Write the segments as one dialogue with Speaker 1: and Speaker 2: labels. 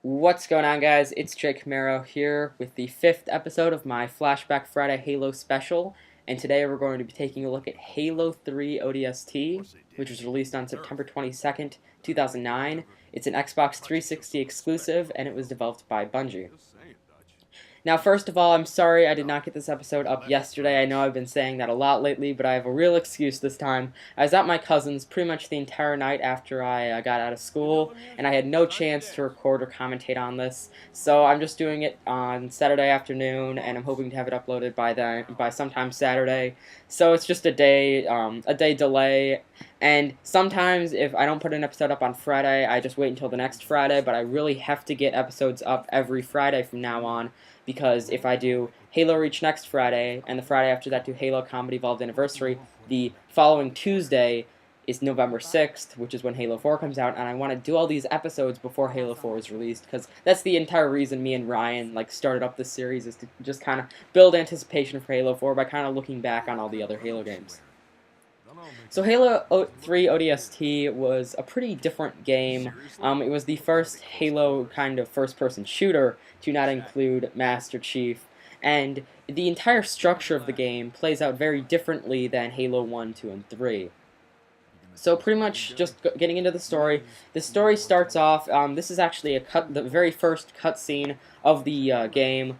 Speaker 1: What's going on, guys? It's Jake Camaro here with the 5th episode of my Flashback Friday Halo Special, and today we're going to be taking a look at Halo 3 ODST, which was released on September 22nd, 2009. It's an Xbox 360 exclusive, and it was developed by Bungie. Now, first of all, I'm sorry I did not get this episode up yesterday. I know I've been saying that a lot lately, but I have a real excuse this time. I was at my cousin's pretty much the entire night after I got out of school, and I had no chance to record or commentate on this. So I'm just doing it on Saturday afternoon, and I'm hoping to have it uploaded by sometime Saturday. So it's just a day delay. And sometimes if I don't put an episode up on Friday, I just wait until the next Friday, but I really have to get episodes up every Friday from now on, because if I do Halo Reach next Friday, and the Friday after that do Halo Combat Evolved Anniversary, the following Tuesday is November 6th, which is when Halo 4 comes out, and I want to do all these episodes before Halo 4 is released, because that's the entire reason me and Ryan started up this series, is to just kind of build anticipation for Halo 4 by kind of looking back on all the other Halo games. So Halo 3 ODST was a pretty different game. It was the first Halo kind of first-person shooter to not include Master Chief, and the entire structure of the game plays out very differently than Halo 1, 2, and 3. So pretty much just getting into the story. The story starts off, this is actually the very first cutscene of the game.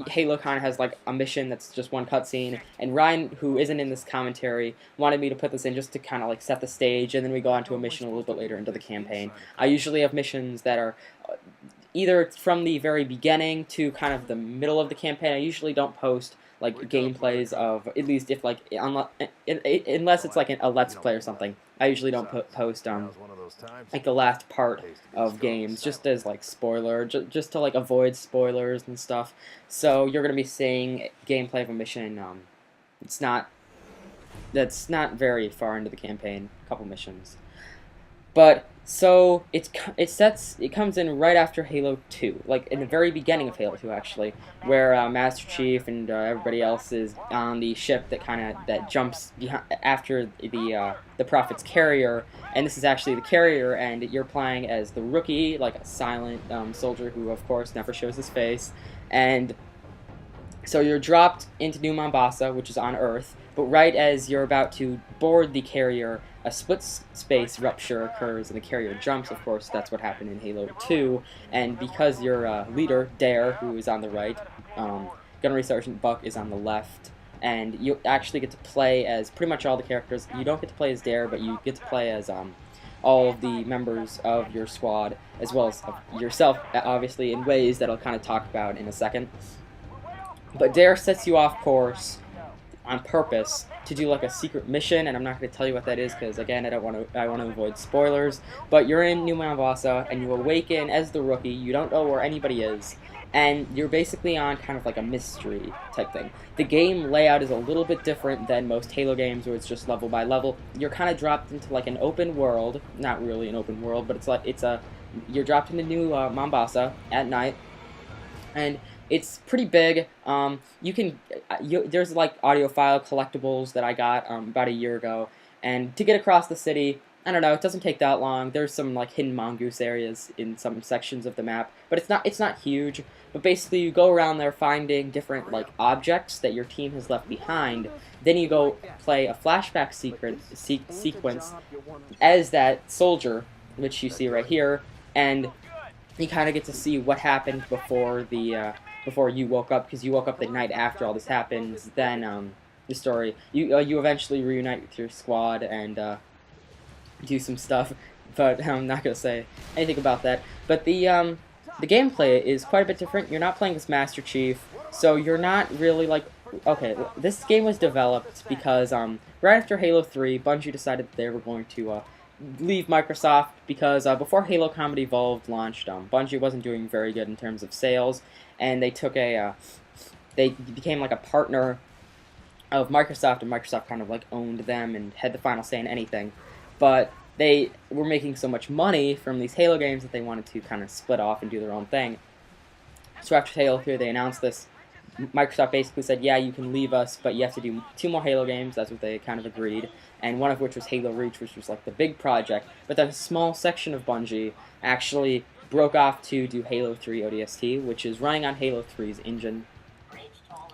Speaker 1: Halo kind of has like a mission that's just one cutscene, and Ryan, who isn't in this commentary, wanted me to put this in just to kind of like set the stage, and then we go on to a mission a little bit later into the campaign. I usually have missions that are either from the very beginning to kind of the middle of the campaign. I usually don't post like gameplays of, at least if like unless it's like a let's play or something. I usually don't post like the last part of games, just as like spoiler, just to like avoid spoilers and stuff. So you're gonna be seeing gameplay of a mission. That's not very far into the campaign, a couple missions. But so it comes in right after Halo 2, like in the very beginning of Halo 2 actually, where Master Chief and everybody else is on the ship that jumps after the Prophet's carrier, and this is actually the carrier, and you're playing as the rookie, like a silent soldier who of course never shows his face, and so you're dropped into New Mombasa, which is on Earth, but right as you're about to board the carrier, a split-space rupture occurs, and the carrier jumps. Of course, that's what happened in Halo 2, and because your leader, Dare, who is on the right, Gunnery Sergeant Buck is on the left, and you actually get to play as pretty much all the characters. You don't get to play as Dare, but you get to play as all of the members of your squad, as well as yourself, obviously, in ways that I'll kind of talk about in a second. But Dare sets you off course on purpose to do like a secret mission, and I'm not going to tell you what that is because again I want to avoid spoilers. But you're in New Mombasa and you awaken as the rookie. You don't know where anybody is, and you're basically on kind of like a mystery type thing. The game layout is a little bit different than most Halo games, where it's just level by level. You're kind of dropped into like an open world, not really an open world, but you're dropped into New Mombasa at night, and it's pretty big. There's like audiophile collectibles that I got about a year ago, and to get across the city, I don't know, it doesn't take that long. There's some like hidden mongoose areas in some sections of the map, but it's not huge. But basically, you go around there finding different like objects that your team has left behind. Then you go play a flashback sequence as that soldier, which you see right here, and you kind of get to see what happened before you woke up, because you woke up the night after all this happens. Then the story, you eventually reunite with your squad and do some stuff, but I'm not gonna say anything about that. But the gameplay is quite a bit different. You're not playing as Master Chief, so you're not really like, okay, this game was developed because right after Halo 3, Bungie decided that they were going to leave Microsoft, because before Halo Combat Evolved launched, Bungie wasn't doing very good in terms of sales, and they they became like a partner of Microsoft, and Microsoft kind of like owned them and had the final say in anything. But they were making so much money from these Halo games that they wanted to kind of split off and do their own thing. So after Halo 3, they announced this. Microsoft basically said, yeah, you can leave us, but you have to do 2 more Halo games. That's what they kind of agreed. And one of which was Halo Reach, which was like the big project. But then a small section of Bungie actually broke off to do Halo 3 ODST, which is running on Halo 3's engine.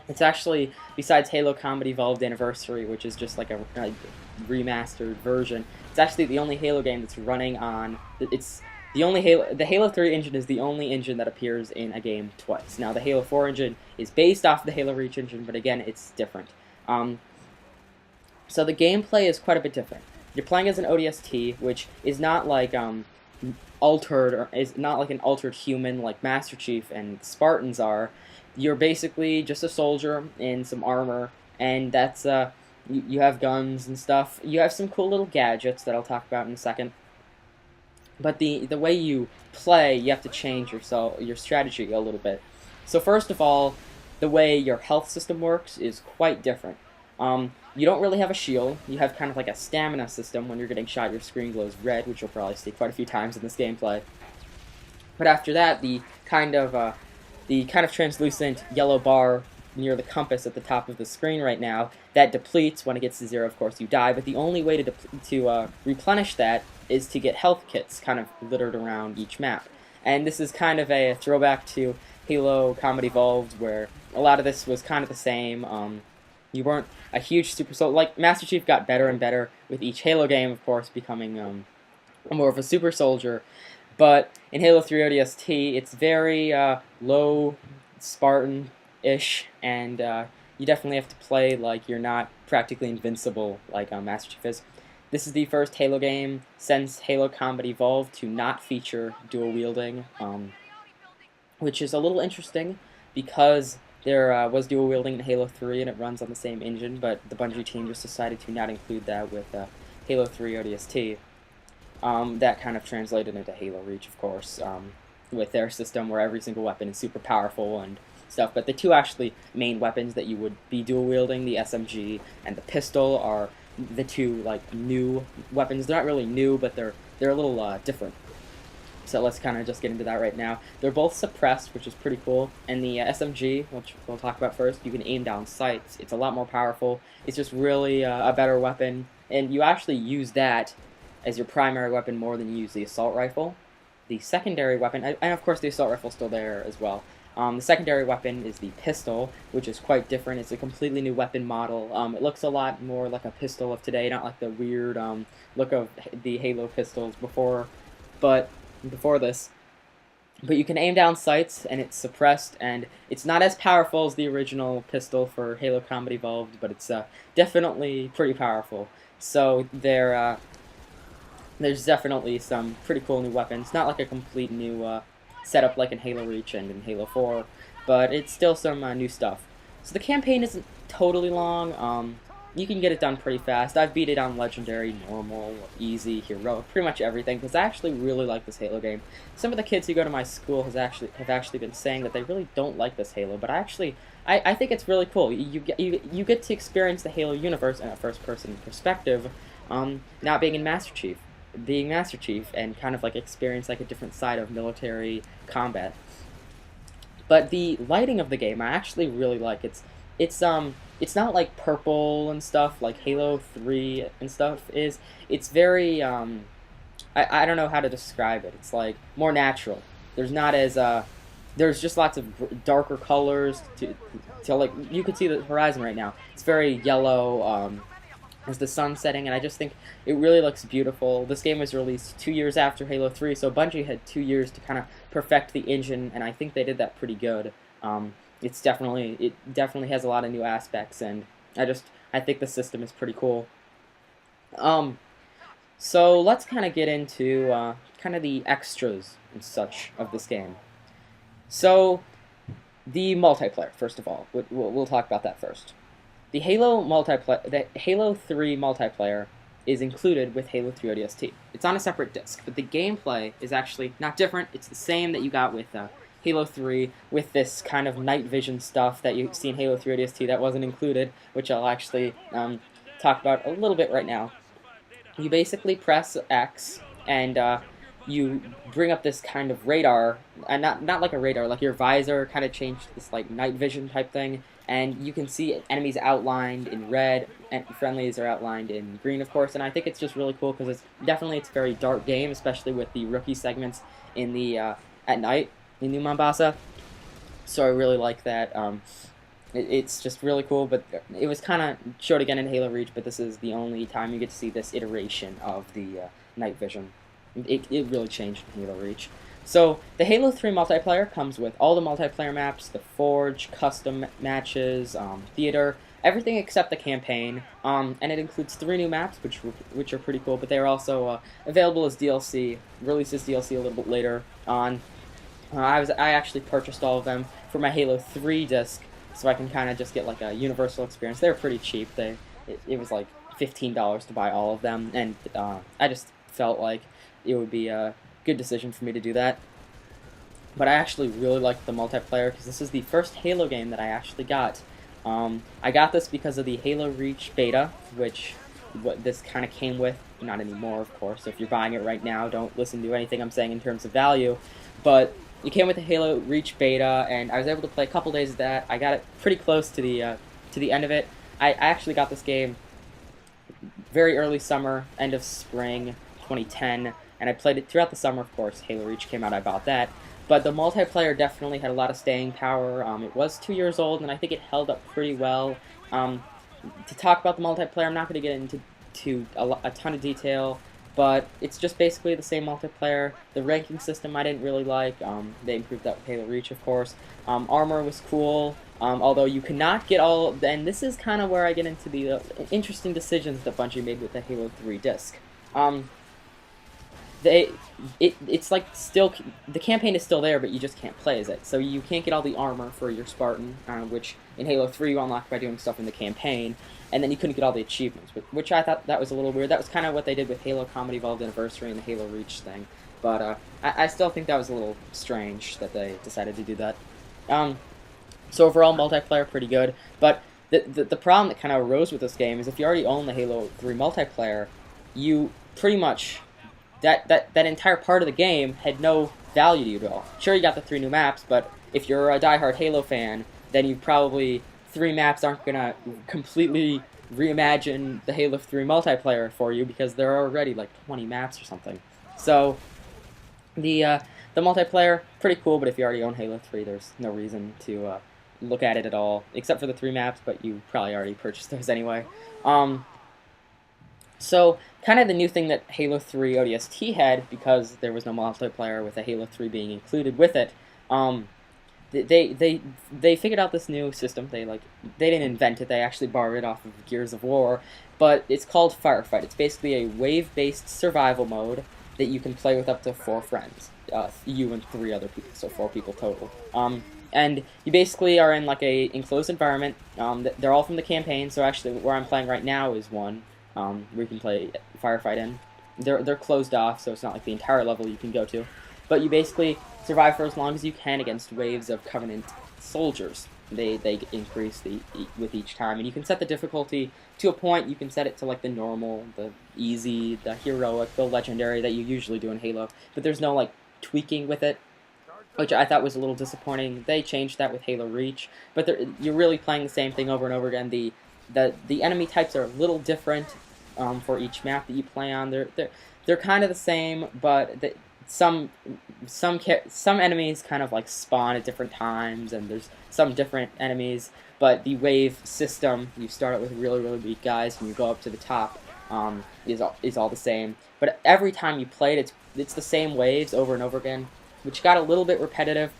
Speaker 1: It's actually, besides Halo Combat Evolved Anniversary, which is just like a remastered version, it's actually the only Halo game that's running on, it's the only the Halo 3 engine is the only engine that appears in a game twice. Now, the Halo 4 engine is based off the Halo Reach engine, but again, it's different. So the gameplay is quite a bit different. You're playing as an ODST, which is not like altered, or is not like an altered human like Master Chief and Spartans are. You're basically just a soldier in some armor, and that's you have guns and stuff. You have some cool little gadgets that I'll talk about in a second. But the way you play, you have to change your strategy a little bit. So first of all, the way your health system works is quite different. You don't really have a shield. You have kind of like a stamina system. When you're getting shot, your screen glows red, which you'll probably see quite a few times in this gameplay. But after that, the kind of translucent yellow bar near the compass at the top of the screen right now, that depletes. When it gets to 0, of course, you die. But the only way to replenish that is to get health kits kind of littered around each map. And this is kind of a throwback to Halo Combat Evolved, where a lot of this was kind of the same. You weren't a huge super soldier. Like, Master Chief got better and better with each Halo game, of course, becoming more of a super soldier. But in Halo 3 ODST, it's very low Spartan-ish, and you definitely have to play like you're not practically invincible like Master Chief is. This is the first Halo game since Halo Combat Evolved to not feature dual wielding, which is a little interesting because there was dual wielding in Halo 3 and it runs on the same engine, but the Bungie team just decided to not include that with Halo 3 ODST. That kind of translated into Halo Reach, of course, with their system where every single weapon is super powerful and stuff. But the two actually main weapons that you would be dual wielding, the SMG and the pistol, are the two like new weapons. They're not really new, but they're a little different. So let's kind of just get into that right now. They're both suppressed, which is pretty cool. And the SMG, which we'll talk about first, you can aim down sights. It's a lot more powerful. It's just really a better weapon. And you actually use that as your primary weapon more than you use the assault rifle. The secondary weapon, and of course the assault rifle is still there as well. The secondary weapon is the pistol, which is quite different. It's a completely new weapon model. It looks a lot more like a pistol of today, not like the weird look of the Halo pistols before this. But you can aim down sights, and it's suppressed, and it's not as powerful as the original pistol for Halo Combat Evolved, but it's definitely pretty powerful. So there's definitely some pretty cool new weapons. Not like a complete new setup like in Halo Reach and in Halo 4, but it's still some new stuff. So the campaign isn't totally long. You can get it done pretty fast. I've beat it on Legendary, Normal, Easy, Heroic, pretty much everything, because I actually really like this Halo game. Some of the kids who go to my school have actually been saying that they really don't like this Halo, but I think it's really cool. You get to experience the Halo universe in a first-person perspective, not being Master Chief, and kind of like experience like a different side of military combat. But the lighting of the game I actually really like. It's not like purple and stuff like Halo 3 and stuff is. It's very I don't know how to describe it. It's like more natural. There's not as there's just lots of darker colors to like you could see the horizon right now. It's very yellow as the sun's setting, and I just think it really looks beautiful. This game was released 2 years after Halo 3, so Bungie had 2 years to kind of perfect the engine, and I think they did that pretty good. It definitely has a lot of new aspects, and I think the system is pretty cool. So let's kind of get into kind of the extras and such of this game. So the multiplayer, first of all, we'll talk about that first. The Halo 3 multiplayer is included with Halo 3 ODST. It's on a separate disc, but the gameplay is actually not different. It's the same that you got with Halo 3, with this kind of night vision stuff that you see in Halo 3 ODST that wasn't included, which I'll actually talk about a little bit right now. You basically press X, and you bring up this kind of radar, and not like a radar, like your visor kind of changed to this like night vision type thing, and you can see enemies outlined in red, and friendlies are outlined in green, of course. And I think it's just really cool because it's a very dark game, especially with the rookie segments in the at night in New Mombasa. So I really like that. It's just really cool, but it was kind of showed again in Halo Reach, but this is the only time you get to see this iteration of the night vision. It really changed in Halo Reach. So the Halo 3 multiplayer comes with all the multiplayer maps, the Forge, custom matches, theater, everything except the campaign, and it includes 3 new maps, which are pretty cool, but they are also available as DLC, releases DLC a little bit later on. I actually purchased all of them for my Halo 3 disc, so I can kind of just get like a universal experience. They're pretty cheap. It was like $15 to buy all of them, and I just felt like it would be a good decision for me to do that. But I actually really like the multiplayer because this is the first Halo game that I actually got. I got this because of the Halo Reach beta, which what this kind of came with. Not anymore, of course. So if you're buying it right now, don't listen to anything I'm saying in terms of value. But it came with the Halo Reach beta, and I was able to play a couple days of that. I got it pretty close to the end of it. I actually got this game very early summer, end of spring 2010, and I played it throughout the summer, of course. Halo Reach came out, I bought that. But the multiplayer definitely had a lot of staying power. It was 2 years old, and I think it held up pretty well. To talk about the multiplayer, I'm not going to get into a ton of detail, but it's just basically the same multiplayer. The ranking system I didn't really like. They improved that with Halo Reach, of course. Armor was cool, although you cannot get all... And this is kind of where I get into the interesting decisions that Bungie made with the Halo 3 disc. It's like still... The campaign is still there, but you just can't play as it. So you can't get all the armor for your Spartan, which in Halo 3 you unlock by doing stuff in the campaign. And then you couldn't get all the achievements, which I thought that was a little weird. That was kind of what they did with Halo Combat Evolved Anniversary and the Halo Reach thing. But I still think that was a little strange that they decided to do that. So overall, multiplayer, pretty good. But the problem that kind of arose with this game is if you already own the Halo 3 multiplayer, you pretty much... That entire part of the game had no value to you at all. Sure, you got the 3 new maps, but if you're a diehard Halo fan, then you probably... 3 maps aren't going to completely reimagine the Halo 3 multiplayer for you because there are already like 20 maps or something. So the multiplayer, pretty cool, but if you already own Halo 3, there's no reason to look at it at all, except for the 3 maps, but you probably already purchased those anyway. So kind of the new thing that Halo 3 ODST had, because there was no multiplayer with the Halo 3 being included with it, they figured out this new system. They didn't invent it. They actually borrowed it off of Gears of War, but it's called Firefight. It's basically a wave-based survival mode that you can play with up to 4 friends, you and 3 other people, so 4 people total. And you basically are in like a enclosed environment. They're all from the campaign. So actually, where I'm playing right now is one where you can play Firefight in. They're closed off, so it's not like the entire level you can go to, but you basically survive for as long as you can against waves of Covenant soldiers. They increase with each time, and you can set the difficulty to a point. You can set it to like the normal, the easy, the heroic, the legendary that you usually do in Halo, but there's no like tweaking with it, which I thought was a little disappointing. They changed that with Halo Reach, but you're really playing the same thing over and over again. The enemy types are a little different for each map that you play on. They're kind of the same, but some enemies kind of like spawn at different times, and there's some different enemies, but the wave system, you start out with really weak guys and you go up to the top, is all the same. But every time you play it, it's the same waves over and over again, which got a little bit repetitive.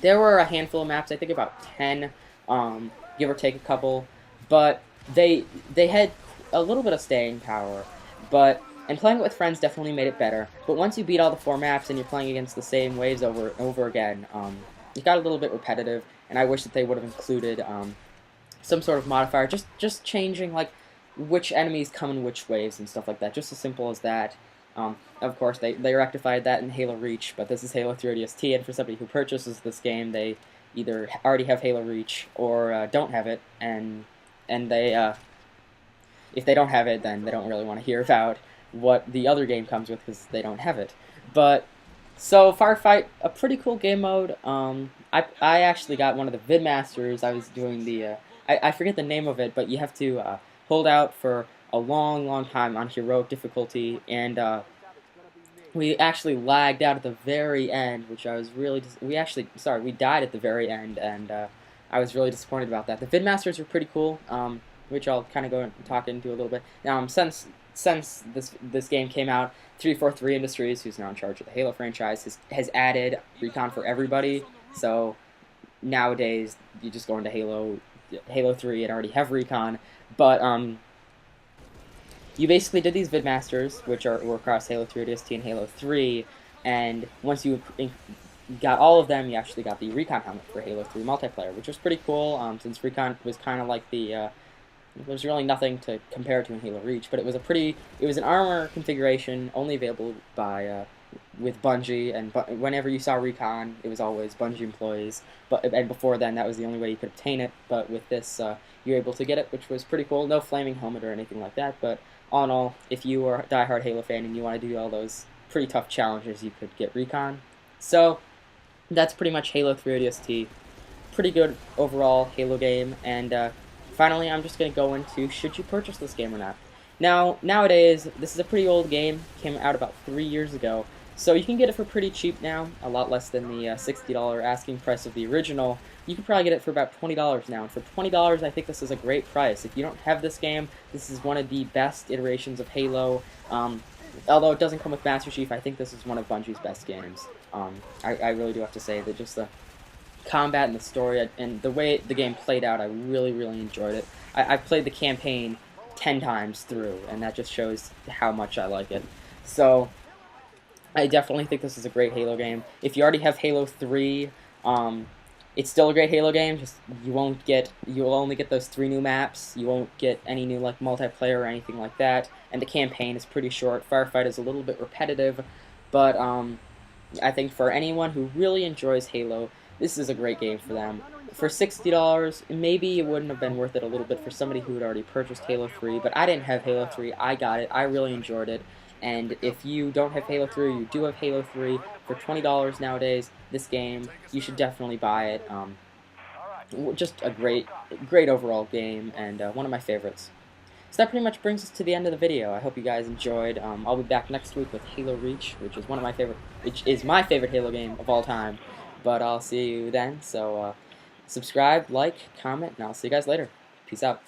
Speaker 1: There were a handful of maps, I think about 10, give or take a couple, but they had a little bit of staying power, and playing it with friends definitely made it better. But once you beat all the 4 maps and you're playing against the same waves over and over again, it got a little bit repetitive, and I wish that they would have included some sort of modifier, just changing like which enemies come in which waves and stuff like that, just as simple as that. Of course, they rectified that in Halo Reach, but this is Halo 3 ODST, and for somebody who purchases this game, they either already have Halo Reach or don't have it, and they if they don't have it, then they don't really want to hear about what the other game comes with because they don't have it. But so Firefight, a pretty cool game mode. I actually got one of the vidmasters. I was doing the I forget the name of it, but you have to hold out for a long time on heroic difficulty, and we actually lagged out at the very end, which I was really we died at the very end, and I was really disappointed about that. The vidmasters were pretty cool, which I'll kind of go and talk into a little bit. Now, since this game came out, 343 Industries, who's now in charge of the Halo franchise, has added recon for everybody. So nowadays, you just go into Halo 3 and already have recon. But you basically did these vidmasters, which were across Halo 3 ODST and Halo 3, and once you got all of them, you actually got the recon helmet for Halo 3 multiplayer, which was pretty cool. Since recon was kind of like the there's really nothing to compare to in Halo Reach, but it was an armor configuration only available by with Bungie, and whenever you saw recon, it was always Bungie employees. And before then, that was the only way you could obtain it. But with this, you're able to get it, which was pretty cool. No flaming helmet or anything like that, but all in all, if you are a diehard Halo fan and you want to do all those pretty tough challenges, you could get recon. So that's pretty much Halo 3 ODST. Pretty good overall Halo game, and finally, I'm just going to go into should you purchase this game or not. Now, nowadays, this is a pretty old game, came out about 3 years ago, so you can get it for pretty cheap now, a lot less than the $60 asking price of the original. You can probably get it for about $20 now, and for $20, I think this is a great price. If you don't have this game, this is one of the best iterations of Halo. Although it doesn't come with Master Chief, I think this is one of Bungie's best games. I really do have to say that just the combat and the story and the way the game played out, I really enjoyed it. I've played the campaign 10 times through, and that just shows how much I like it. So I definitely think this is a great Halo game. If you already have Halo 3, it's still a great Halo game. Just you'll only get those 3 new maps. You won't get any new like multiplayer or anything like that. And the campaign is pretty short. Firefight is a little bit repetitive, but I think for anyone who really enjoys Halo, this is a great game for them. For $60, maybe it wouldn't have been worth it a little bit for somebody who had already purchased Halo 3, but I didn't have Halo 3, I got it, I really enjoyed it, and if you don't have Halo 3, you do have Halo 3, for $20 nowadays, this game, you should definitely buy it. Just a great overall game, and one of my favorites. So that pretty much brings us to the end of the video. I hope you guys enjoyed. I'll be back next week with Halo Reach, which is my favorite Halo game of all time. But I'll see you then, so subscribe, like, comment, and I'll see you guys later. Peace out.